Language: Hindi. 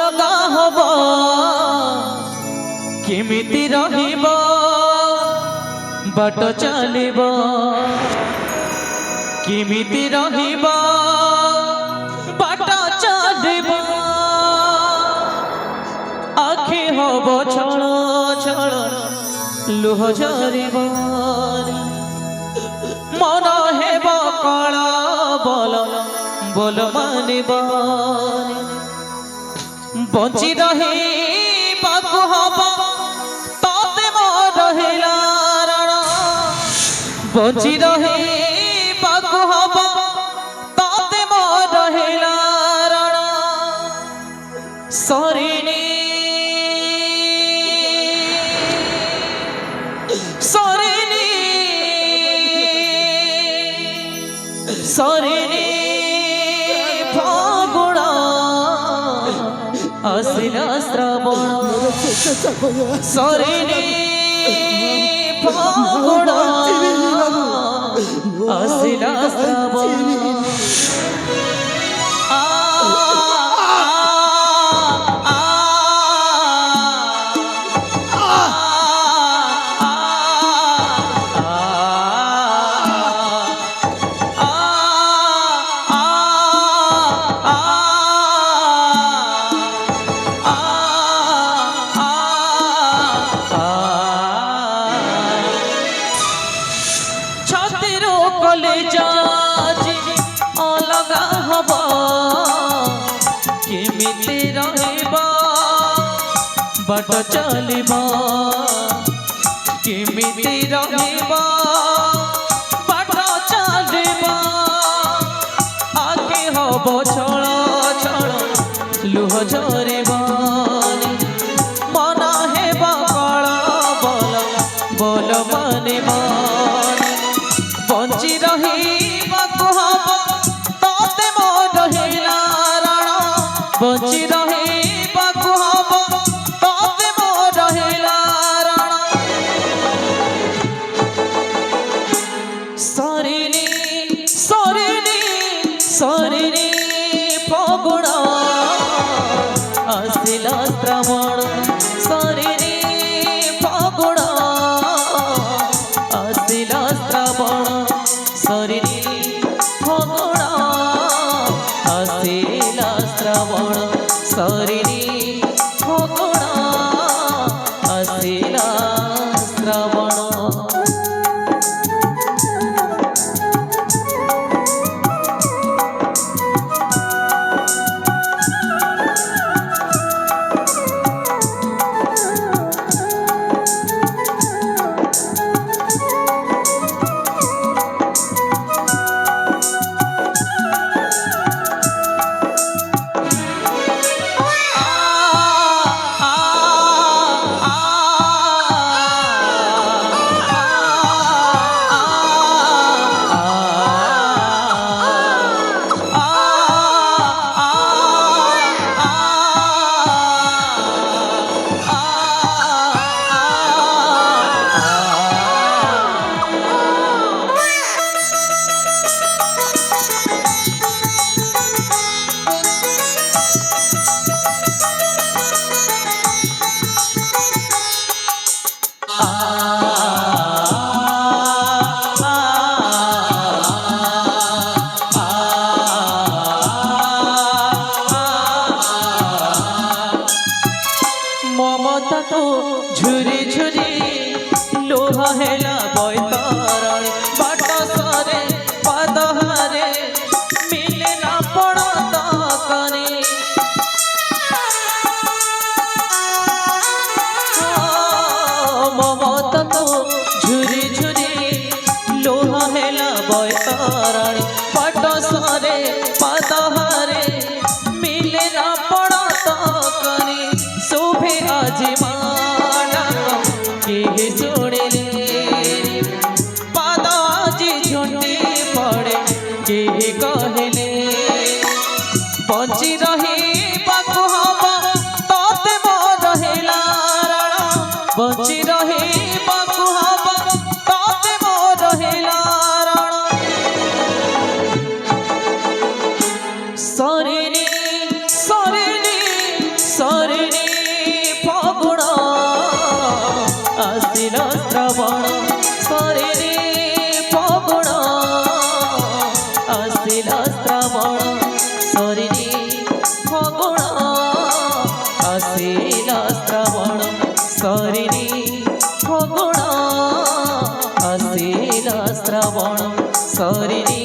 अलगा हब केमिति रहिब बाट चलिब केमिति रहिब बाट चलिब आखि हब छल छल लुह झरिब मन हेब कला बल बोल मानिब बंची रही बाकु हब तते मोर रहिला रण बंची रही बाकु हब तते मोर रहिला रण सरिनी सरिनी सरिनी आसिला श्रावण सरिनी फागुण आसिला श्रावण कलेजा अलगा हब केमिति रहिब बाट चलिब केमिति रहिब बाट चलिब आगे हब छल छल लुह झरिब मन हेब कला बल बोल मानिब बंची रही बाकु हब तते मोर रहिला रण बंची रही बाकु हब तते मोर रहिला रण सरिनी सरिनी सरिनी फागुण आसिला श्रावण सरिनी फागुण आसिला श्रावण सरिनी फागुण आसिला श्रावण सरिनी फागुण आसिला श्रावण ममता तो झुरी झुरी लोहा हेला बैतर बाट सरे पदहारे मिले ना पड़त करे ममता तो झुरी झुरी लोहा हेला बैतर बाट सरे पदहारे मिले ना पड़त करे शोभे आज माना के जोड़े पाद आज झुंडी पड़े के कहले बंची रही बाकु हब तते मोर रहिला रण बंची रही बाकु हब तते मोर रहिला रण सरिनी सरिनी ଆସିଲା ଶ୍ରାବଣ ସରିନି ଫଗୁଣ ଆସିଲା ଶ୍ରାବଣ ସରିନି ଫଗୁଣ ଆସିଲା ଶ୍ରାବଣ ସରିନି